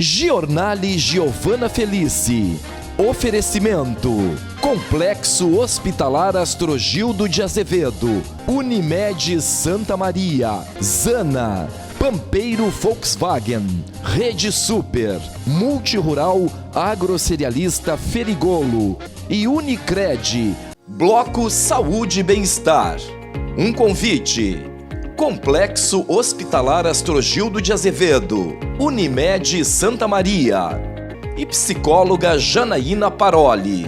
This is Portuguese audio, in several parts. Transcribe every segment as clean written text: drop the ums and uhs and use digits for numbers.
Giornale Giovana Felice. Oferecimento: Complexo Hospitalar Astrogildo de Azevedo, Unimed Santa Maria, Zana, Pampeiro Volkswagen, Rede Super, Multirural Agrocerealista Ferigolo e Unicred. Bloco Saúde e Bem-Estar. Um convite: Complexo Hospitalar Astrogildo de Azevedo, Unimed Santa Maria e psicóloga Janaína Paroli.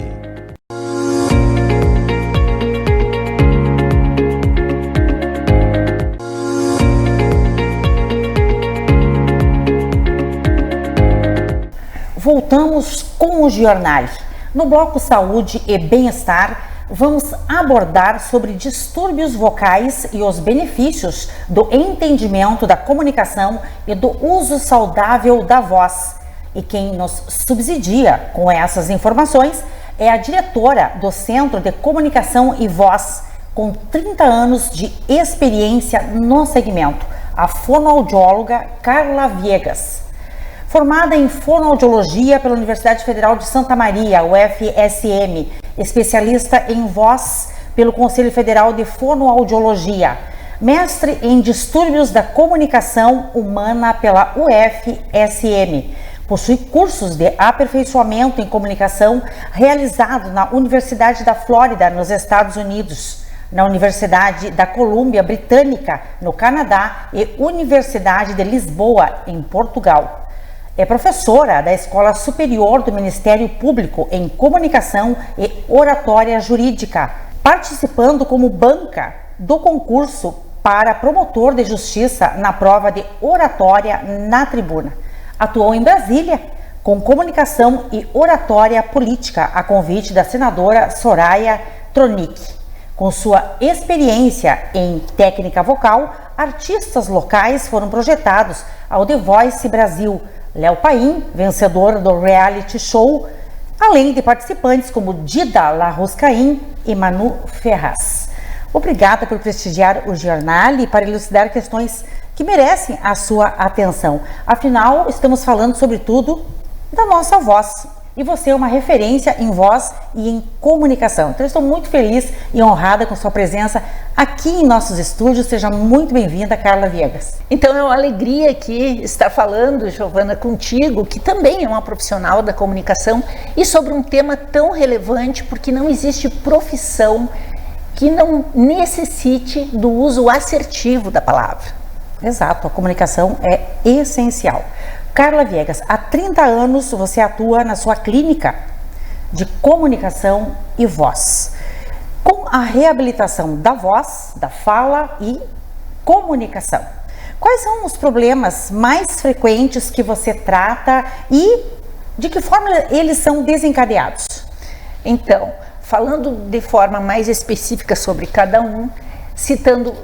Voltamos com o Giornale. No bloco Saúde e Bem-Estar, vamos abordar sobre distúrbios vocais e os benefícios do entendimento da comunicação e do uso saudável da voz. E quem nos subsidia com essas informações é a diretora do Centro de Comunicação e Voz, com 30 anos de experiência no segmento, a fonoaudióloga Carla Viegas. Formada em fonoaudiologia pela Universidade Federal de Santa Maria, UFSM, especialista em voz pelo Conselho Federal de Fonoaudiologia, mestre em distúrbios da comunicação humana pela UFSM, possui cursos de aperfeiçoamento em comunicação realizados na Universidade da Flórida, nos Estados Unidos, na Universidade da Colômbia Britânica, no Canadá, e Universidade de Lisboa, em Portugal. É professora da Escola Superior do Ministério Público em Comunicação e Oratória Jurídica, participando como banca do concurso para promotor de justiça na prova de oratória na tribuna. Atuou em Brasília com comunicação e oratória política a convite da senadora Soraya Tronic. Com sua experiência em técnica vocal, artistas locais foram projetados ao The Voice Brasil, Léo Paim, vencedor do reality show, além de participantes como Dida Larruscaim e Manu Ferraz. Obrigada por prestigiar o Giornale e para elucidar questões que merecem a sua atenção. Afinal, estamos falando sobretudo da nossa voz. E você é uma referência em voz e em comunicação. Então, eu estou muito feliz e honrada com sua presença aqui em nossos estúdios. Seja muito bem-vinda, Carla Viegas. Então, é uma alegria aqui estar falando, Giovana, contigo, que também é uma profissional da comunicação, e sobre um tema tão relevante, porque não existe profissão que não necessite do uso assertivo da palavra. Exato, a comunicação é essencial. Carla Viegas, há 30 anos você atua na sua clínica de comunicação e voz, com a reabilitação da voz, da fala e comunicação. Quais são os problemas mais frequentes que você trata e de que forma eles são desencadeados? Então, falando de forma mais específica sobre cada um,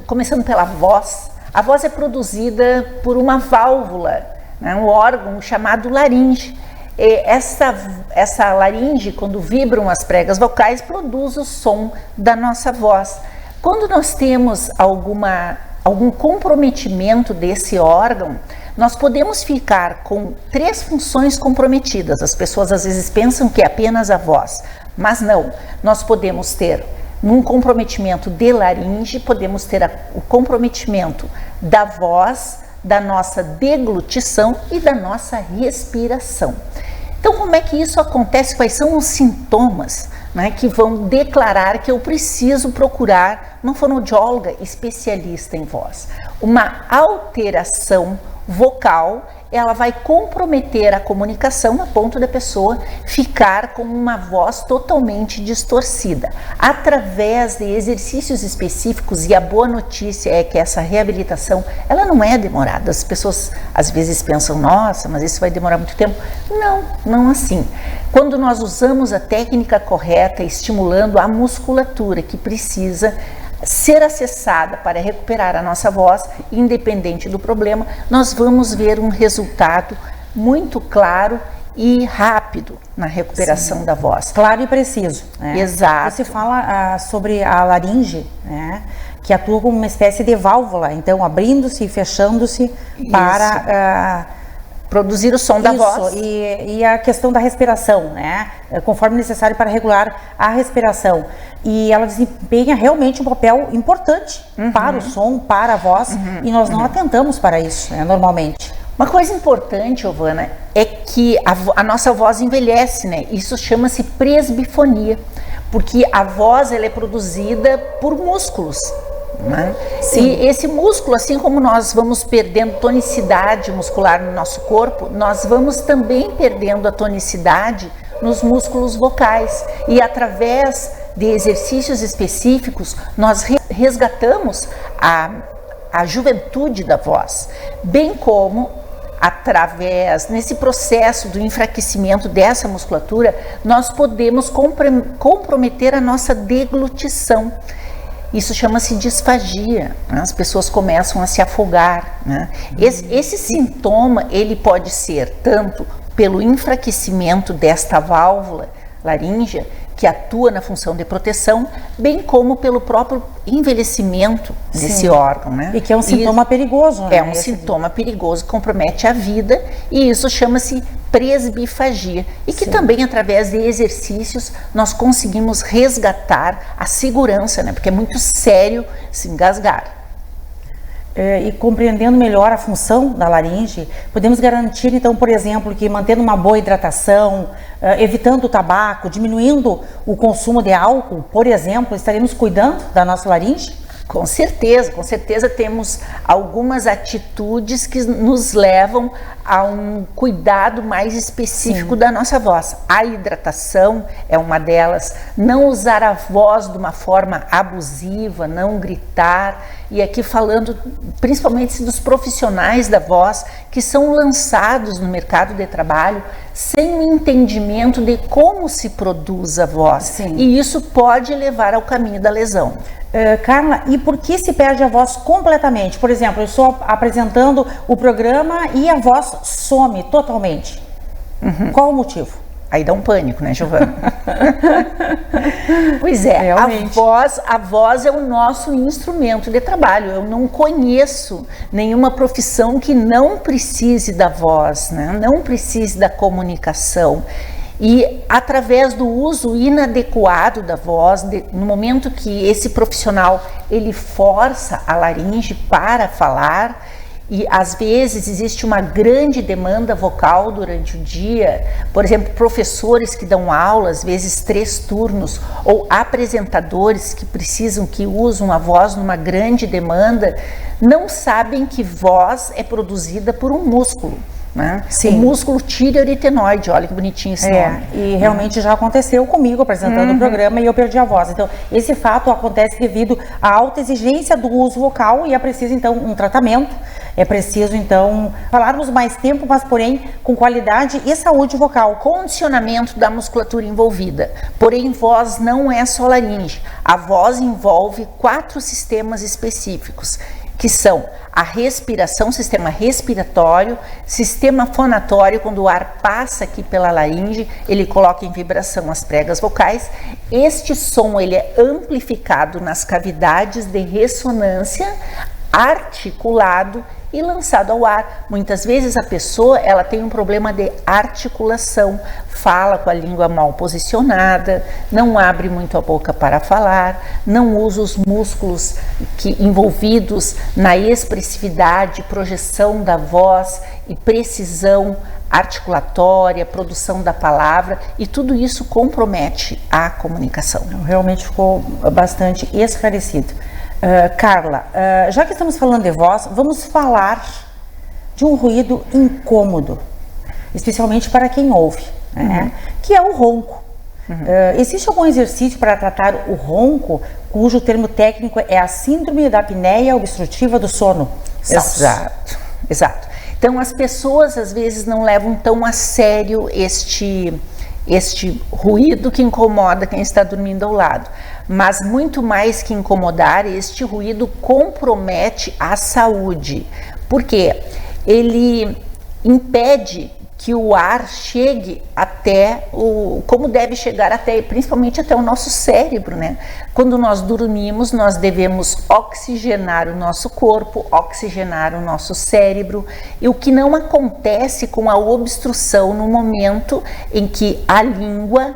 começando pela voz, a voz é produzida por uma válvula, um órgão chamado laringe. E essa laringe, quando vibram as pregas vocais, produz o som da nossa voz. Quando nós temos algum comprometimento desse órgão, nós podemos ficar com 3 funções comprometidas. As pessoas às vezes pensam que é apenas a voz, mas não. Nós podemos ter, num comprometimento de laringe, podemos ter o comprometimento da voz, da nossa deglutição e da nossa respiração. Então, como é que isso acontece? Quais são os sintomas, né, que vão declarar que eu preciso procurar uma fonoaudióloga especialista em voz? Uma alteração vocal, ela vai comprometer a comunicação a ponto da pessoa ficar com uma voz totalmente distorcida. Através de exercícios específicos, e a boa notícia é que essa reabilitação, ela não é demorada. As pessoas às vezes pensam, nossa, mas isso vai demorar muito tempo. Não, não assim. Quando nós usamos a técnica correta, estimulando a musculatura que precisa ser acessada para recuperar a nossa voz, independente do problema, nós vamos ver um resultado muito claro e rápido na recuperação da voz. Claro e preciso, né? Exato. Você fala sobre a laringe, né, que atua como uma espécie de válvula, então abrindo-se e fechando-se para produzir o som da voz. E a questão da respiração, né? Conforme necessário para regular a respiração. E ela desempenha realmente um papel importante para o som, para a voz, e nós não atentamos para isso, né, normalmente. Uma coisa importante, Giovana, é que a nossa voz envelhece, né? Isso chama-se presbifonia, porque a voz ela é produzida por músculos. Né? E esse músculo, assim como nós vamos perdendo tonicidade muscular no nosso corpo, nós vamos também perdendo a tonicidade nos músculos vocais. E através de exercícios específicos, nós resgatamos a juventude da voz, bem como nesse processo do enfraquecimento dessa musculatura, nós podemos comprometer a nossa deglutição. Isso chama-se disfagia, né? As pessoas começam a se afogar, né? Esse sintoma, ele pode ser tanto pelo enfraquecimento desta válvula laríngea, que atua na função de proteção, bem como pelo próprio envelhecimento desse órgão, né? E que é um sintoma perigoso, né? É um sintoma perigoso que compromete a vida, e isso chama-se presbifagia. E que também, através de exercícios, nós conseguimos resgatar a segurança, né? Porque é muito sério se engasgar. E compreendendo melhor a função da laringe, podemos garantir, então, por exemplo, que mantendo uma boa hidratação, evitando o tabaco, diminuindo o consumo de álcool, por exemplo, estaremos cuidando da nossa laringe? Com certeza temos algumas atitudes que nos levam a um cuidado mais específico da nossa voz. A hidratação é uma delas, não usar a voz de uma forma abusiva, não gritar, e aqui falando principalmente dos profissionais da voz que são lançados no mercado de trabalho sem o entendimento de como se produz a voz, e isso pode levar ao caminho da lesão. Carla, e por que se perde a voz completamente? Por exemplo, eu estou apresentando o programa e a voz some totalmente. Qual o motivo? Aí dá um pânico, né, Giovana? Pois é, realmente. A voz é o nosso instrumento de trabalho. Eu não conheço nenhuma profissão que não precise da voz, né? Não precise da comunicação. E através do uso inadequado da voz, no momento que esse profissional ele força a laringe para falar, e às vezes existe uma grande demanda vocal durante o dia, por exemplo, professores que dão aula, às vezes 3 turnos, ou apresentadores que usam a voz numa grande demanda, não sabem que voz é produzida por um músculo. Né? O músculo tireoaritenoide, olha que bonitinho esse nome. E realmente já aconteceu comigo apresentando o programa e eu perdi a voz. Então, esse fato acontece devido à alta exigência do uso vocal e é preciso, então, um tratamento. É preciso, então, falarmos mais tempo, mas, porém, com qualidade e saúde vocal. Condicionamento da musculatura envolvida. Porém, voz não é só laringe. A voz envolve 4 sistemas específicos, que são a respiração, sistema respiratório, sistema fonatório, quando o ar passa aqui pela laringe, ele coloca em vibração as pregas vocais. Este som ele é amplificado nas cavidades de ressonância, articulado e lançado ao ar. Muitas vezes a pessoa ela tem um problema de articulação, fala com a língua mal posicionada, não abre muito a boca para falar, não usa os músculos envolvidos na expressividade, projeção da voz e precisão articulatória, produção da palavra, e tudo isso compromete a comunicação. Realmente ficou bastante esclarecido. Carla, já que estamos falando de voz, vamos falar de um ruído incômodo, especialmente para quem ouve, né? Que é o ronco. Existe algum exercício para tratar o ronco, cujo termo técnico é a síndrome da apneia obstrutiva do sono? Exato. Então as pessoas às vezes não levam tão a sério este ruído que incomoda quem está dormindo ao lado. Mas muito mais que incomodar, este ruído compromete a saúde. Por quê? Ele impede que o ar chegue até como deve chegar até, principalmente até o nosso cérebro, né? Quando nós dormimos, nós devemos oxigenar o nosso corpo, oxigenar o nosso cérebro, e o que não acontece com a obstrução no momento em que a língua,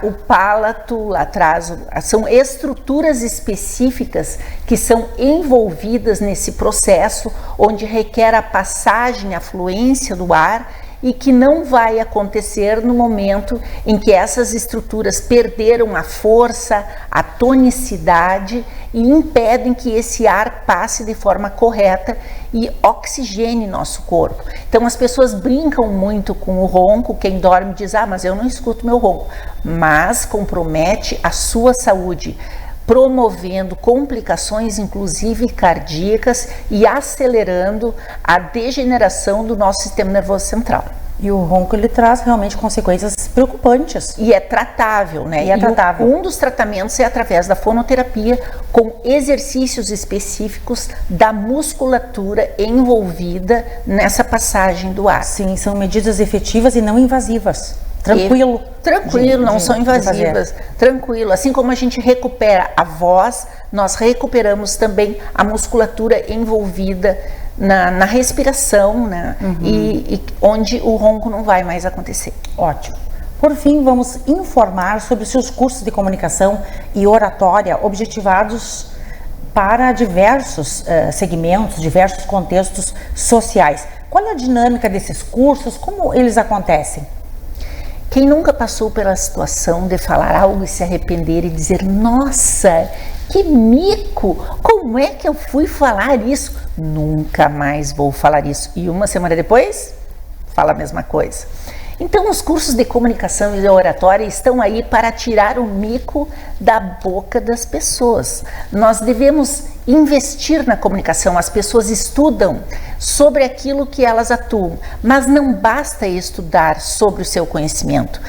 o palato lá atrás, são estruturas específicas que são envolvidas nesse processo, onde requer a passagem, a fluência do ar, e que não vai acontecer no momento em que essas estruturas perderam a força, a tonicidade e impedem que esse ar passe de forma correta e oxigene nosso corpo. Então as pessoas brincam muito com o ronco, quem dorme diz, mas eu não escuto meu ronco, mas compromete a sua saúde, promovendo complicações, inclusive cardíacas, e acelerando a degeneração do nosso sistema nervoso central. E o ronco, ele traz realmente consequências preocupantes. E é tratável, né? E é tratável. Um dos tratamentos é através da fonoterapia, com exercícios específicos da musculatura envolvida nessa passagem do ar. Sim, são medidas efetivas e não invasivas. Tranquilo. Tranquilo, não são invasivas. Tranquilo. Assim como a gente recupera a voz, nós recuperamos também a musculatura envolvida na respiração, né? E onde o ronco não vai mais acontecer. Ótimo. Por fim, vamos informar sobre os seus cursos de comunicação e oratória objetivados para diversos segmentos, diversos contextos sociais. Qual é a dinâmica desses cursos? Como eles acontecem? Quem nunca passou pela situação de falar algo e se arrepender e dizer, nossa, que mico, como é que eu fui falar isso? Nunca mais vou falar isso. E uma semana depois, fala a mesma coisa. Então os cursos de comunicação e de oratória estão aí para tirar o mico da boca das pessoas. Nós devemos investir na comunicação, as pessoas estudam sobre aquilo que elas atuam, mas não basta estudar sobre o seu conhecimento.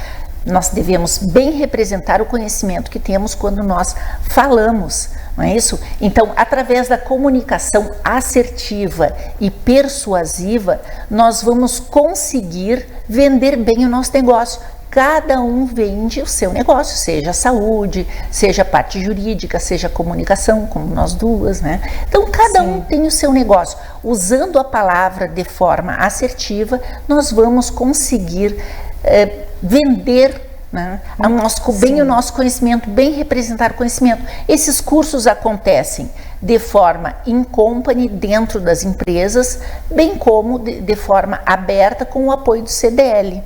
Nós devemos bem representar o conhecimento que temos quando nós falamos, não é isso? Então, através da comunicação assertiva e persuasiva, nós vamos conseguir vender bem o nosso negócio. Cada um vende o seu negócio, seja saúde, seja parte jurídica, seja comunicação, como nós duas, né? Então, cada um tem o seu negócio. Usando a palavra de forma assertiva, nós vamos conseguir vender, né, o nosso conhecimento, bem representar o conhecimento. Esses cursos acontecem de forma in company dentro das empresas, bem como de forma aberta com o apoio do CDL.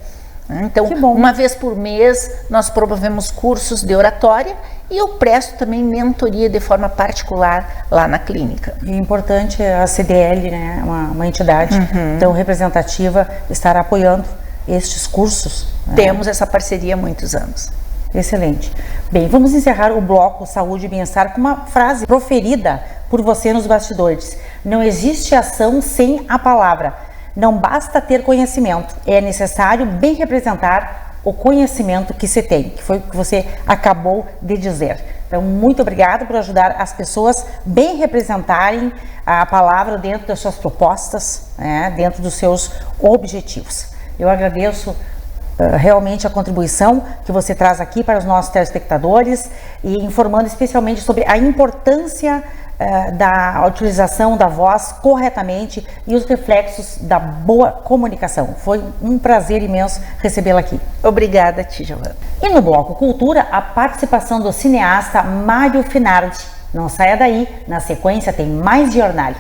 Então, uma vez por mês, nós promovemos cursos de oratória e eu presto também mentoria de forma particular lá na clínica. É importante a CDL, né, uma entidade tão representativa, estar apoiando estes cursos. Temos essa parceria há muitos anos. Excelente. Bem, vamos encerrar o bloco Saúde e Bem-Estar com uma frase proferida por você nos bastidores. Não existe ação sem a palavra. Não basta ter conhecimento, é necessário bem representar o conhecimento que se tem, que foi o que você acabou de dizer. Então, muito obrigada por ajudar as pessoas bem representarem a palavra dentro das suas propostas, né, dentro dos seus objetivos. Eu agradeço realmente a contribuição que você traz aqui para os nossos telespectadores e informando especialmente sobre a importância da utilização da voz corretamente e os reflexos da boa comunicação. Foi um prazer imenso recebê-la aqui. Obrigada a ti, Giovana. E no bloco Cultura, a participação do cineasta Mário Finardi. Não saia daí, na sequência tem mais Giornale.